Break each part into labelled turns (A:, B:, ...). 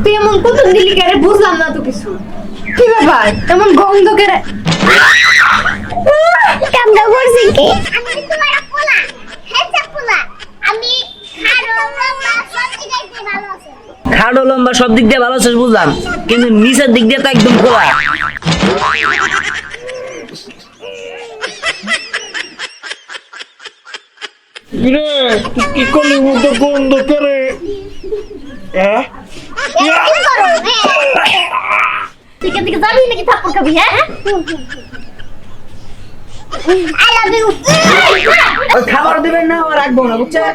A: তুই এমন কত দিলি কেরে বুঝলাম না তো কিছু। কি ব্যাপার এমন গন্ধ কেরে?
B: কামড়া করছে কি? আমি তোমার পোলা, হেঁচা পোলা। আমি খাড়ো লম্বা সব দিক দিয়ে ভালো আছে।
C: খাড়ো লম্বা সব দিক দিয়ে ভালো আছিস বুঝলাম, কিন্তু নিচের দিক দিয়ে তো একদম খোলা।
D: রে তুই কি করলি মতো গন্ধ করে? হ্যাঁ
B: কি করো? ঠিক আছে যাবি নাকি থাপ্পড় খাবি? হ্যাঁ আই লাভ ইউ।
C: ওই খাবার দিবেন না আর রাখবো না, বুঝছেন?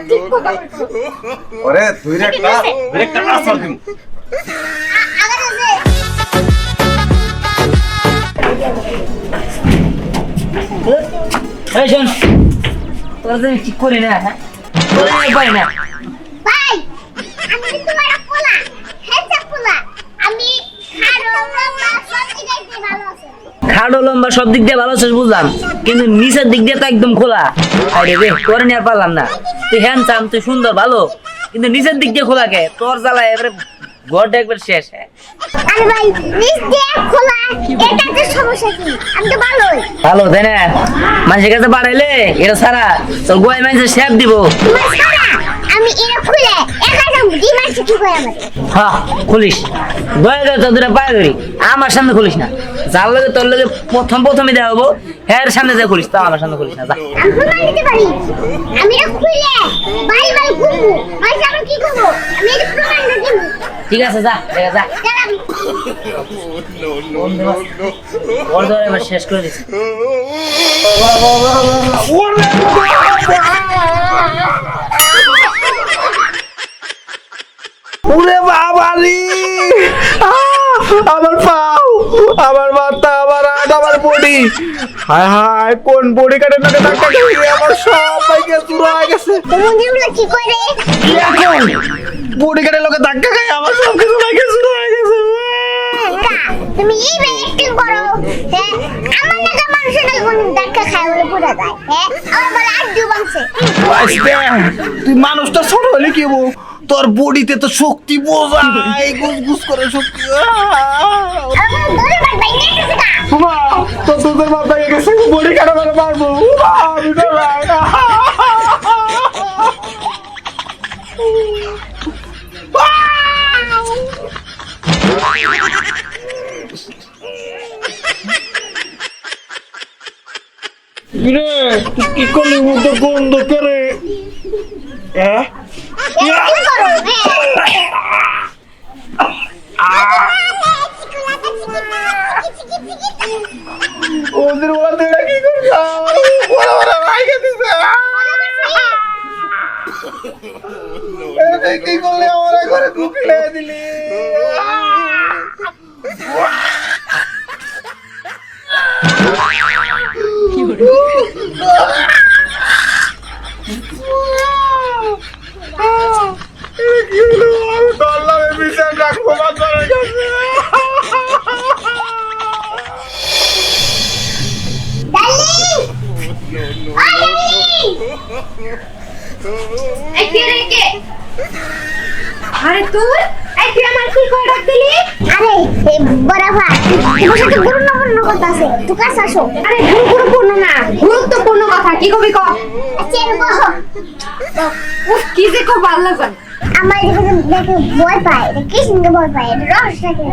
E: ওরে তুই একটা আসল দিম।
B: আগার আছে
C: এই শোন, তোরা তো ঠিক করি না, হ্যাঁ তোরা পারি না।
B: ভাই, আমি তোমার পোলা, হেঁচা পোলা। আমি খাড়ো লম্বা সব দিক দিয়ে ভালো আছে।
C: খাড়ো লম্বা সব দিক দিয়ে ভালো আছিস বুঝলাম, কিন্তু নিচের দিক দিয়ে তো একদম খোলা। আরে রে তোরে নিয়ে আর পারলাম না। তুই হ্যান্ডসাম, তুই সুন্দর ভালো, কিন্তু নিচের দিক দিয়ে খোলা কে? তোর জ্বালা এবারে ঘরটা একবার শেষ।
B: আরে ভাই, নিচ দিয়ে খোলা, এটাতে সমস্যা কি? আমি তো ভালোই।
C: ভালো তাই না? মানুষের কাছে পাঠাইলে এটা সারা তোর গোয়াই মানুষের শেপ দিব।
B: তোমার সারা আমি এটা খুলে একা যাবো। ডিমান্ড কি করে আমাদের?
C: হ্যাঁ খুলিস, দয়া করে তোর দুটা পায়ে ধরি, আমার সামনে খুলিস না। যার লগে তোর লগে প্রথমে দেওয়া হবো হ্যাঁ সামনে যা খুলিস, তাও আমার সামনে খুলিস না। যা
B: আমি প্রমাণ দিতে পারি। আমি এটা খুলে বাই বাই ঘুরবো। ভাই আমরা কি করবো? আমি এটা প্রমাণ দিব।
C: ঠিক আছে, যা দেখা যা।
B: গেলাম।
C: ওর ধরে এবার শেষ করে দিচ্ছি।
D: ওরে বাবারি, আমার পাও, আমার মাথা, আমার হাত, আমার বডি। হায় হায়, কোন বডি কাটে নাকি ধাক্কা খেয়ে আমার সব বাইকে চুরা হয়ে গেছে।
B: তুমি দিগুলো কি করে?
D: কি এখন বডি কাটে লোকে ধাক্কা খায় আমার সব কিছু বাইকে চুরা হয়ে গেছে।
B: তুমি এই ভাই অ্যাক্টিং করো। হ্যাঁ আমার নাকি মানুষের নাকি কোন দেখা খায় বলে পুরা যায়। হ্যাঁ আমার বলে আড্ডু বাংছে।
D: আস্তে, তুই মানুষটা ছোট হলে কি হবো? তোর বডিতে তো শক্তি বোঝায়, গুস করে শক্তি।
B: আমার দড়ি বাট ভাই নেটেছে না।
D: বাবা, তো তোদের বাপ ভেঙে গেছে, বডি কাটা মেরে মারবো। আমি তো রে তুই কি করলি মতো গন্ধ করে? হ্যাঁ
B: কি করো?
D: ওদের ওদের কি করছ? বড় বড় ভাইকে দিছে। কি করলি আমার ঘরে ঢুকলে দিলি?
A: আরে তুই তুই আমার কি করে ডাক দিলি?
B: আরে এই বড় ভাই তোমার সাথে গুরুত্বপূর্ণ কথা আছে। তুই কাছে আসো।
A: আরে গুরুত্বপূর্ণ না, গুরুত্বপূর্ণ কথা। কি কবি ক?
B: আচ্ছা বসো।
A: উফ কি যে খুব ভালো লাগে।
B: আমার এদিকে দেখে ভয় পায়। এটা কি সঙ্গে ভয় পায়? এটা রহস্য কি?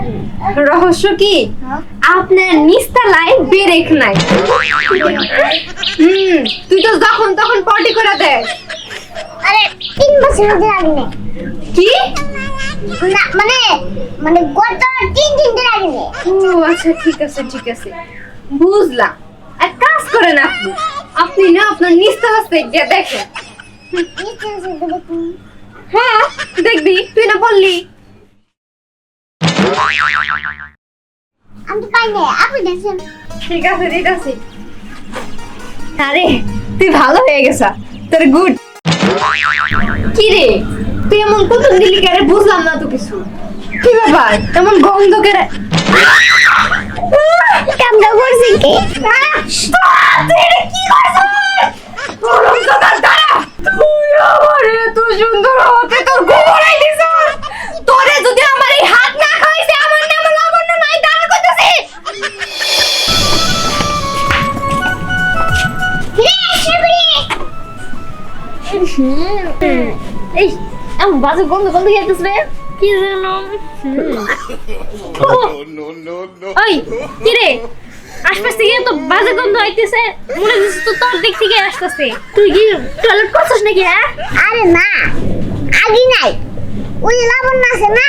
A: রহস্য কি? আপনার নিস্তালায় বেরেক নাই। তুই তো যখন তখন পটি করে দেস।
B: আরে 3 বছর ধরে আগে নেই।
A: কি?
B: না মানে মানে গত 3 দিন ধরে আগে নেই।
A: ও আচ্ছা ঠিক আছে বুঝলাম। এক কাজ করেন আপনি, আপনি না আপনার নিস্তালাতে গিয়ে দেখেন।
B: নিচে এসে দেখুন।
A: হ্যাঁ দেখবি, তুই না বললি।
B: আমি তো পাই না। আপনি দেখেন।
A: ঠিক আছে দিতেছি। আরে তুই ভালো হয়ে গেছ, তোর গুড। কি রে তুই এমন কত দিলি কেরে বুঝলাম না তো কিছু। কি ব্যাপার এমন গন্ধ কেরে?
B: কামড়া করছে কি?
A: তুই এটা কি করছিস? গরম দাদা দাঁড়া। তুই আমার এত সুন্দর হতে তোর গোবরাই দিছিস। তোরে যদি আমার এই হাত বাজে গন্ধ গন্ধ খেতেছ রে কি জানো ওই কি রে আশপাশ থেকে তো বাজে গন্ধ হইতেছে মনে হচ্ছে তো তোর দিক থেকে আসতেছে তুই কি টয়লেট করছিস নাকি হ্যাঁ
B: আরে না আগে নাই ওই লাবণ্য আছে না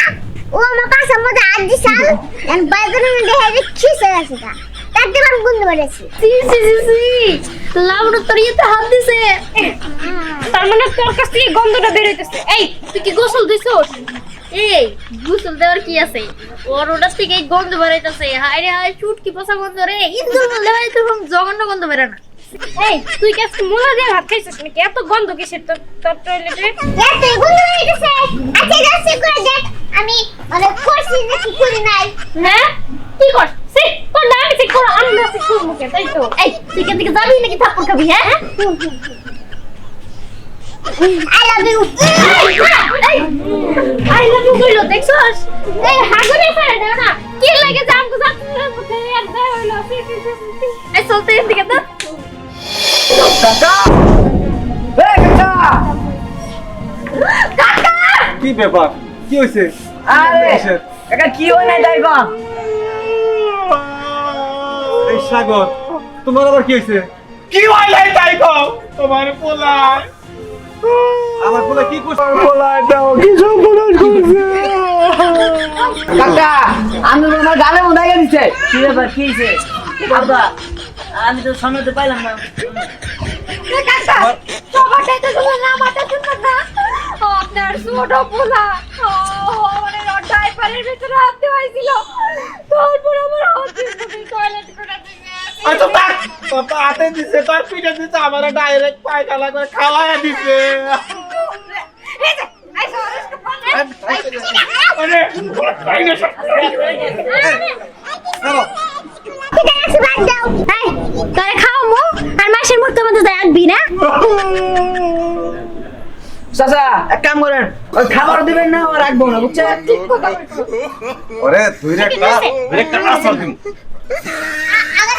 B: ও আমার পাশের মধ্যে আজ দিশাল এন্ড বাইরে দেখে যে খিসে আছে তা তার দিকে আমি গুন্দ বেড়েছি
A: সি সি সি সি লাবড় তোর ইয়েতে হাত দিছে তার মানে তোর কাছ থেকে গন্ধটা বের হইতেছে এই তুই কি গোসল দিছস এই গোসল দেওয়ার কি আছে ওর ওটার থেকে গন্ধ বের হইতেছে হায় রে হায় চুটকি পচা গন্ধ রে ইন্দুর বললে হয় তো জঘন্য গন্ধ বের না এই তুই কি আজকে মুলা দিয়ে ভাত খাইছিস নাকি এত গন্ধ কিসের তোর টয়লেটে
B: তুই গুন্দ বেড়েছে আচ্ছা যাচ্ছে করে দেখ আমি মানে করছি নাকি করি নাই
A: হ্যাঁ কি কর সে তোর নাম ঠিক করো আমি না ঠিক করব মুখে তাই তো এই তুই কেন দিকে যাবি নাকি থাপ্পড় খাবি হ্যাঁ
B: I love you
A: I love you কইলো দেখছস এই হাগুনে ফেলে দাও না কি লাগে জাম কো জাম মুখে আর দেয় হইলো এই চলতে দিকে দাও
C: কাকা এ কাকা
D: কি ব্যাপার কি হয়েছে
C: আরে কাকা কি হয় না তাই কম
D: এই সাগর তোমার আবার কি হয়েছে কি হয় নাই তাই কও তোমার পোলায় আমার পোলা কি করছে পোলায় দাও কি সব পোলায় করছে
C: কাকা আমি আমার গালে উঠাইয়া দিছে কি ব্যাপার কি হইছে বাবা আমি তো শুনতে পাইলাম না
A: কাকা সবাই তো তোমার নাম আটা শুননা না আপনার ছোট পোলা মানে ডাইপারের ভিতরে হাত দেওয়াইছিল তারপর আমার হাত দিয়ে টয়লেট করে দিয়েছে
D: আচ্ছা তাক কত হাতে দিছে তার পিঠে দিছে আমার ডাইরেক্ট পায়খানা করে খাওয়ায়া দিছে
A: এই যে এই সরস পানে
D: আরে বাইরে সব
B: ঠিক আছে বাদ দাও
A: এই তোরে খাওয়ামু আর মাসের মধ্যে মধ্যে রাখবি না
C: চাচা এক কাম করেন ওই খাবার দিবেন না আর রাখবো না বুঝছেন
E: ওরে তুই একটা আসর দিম
B: আগে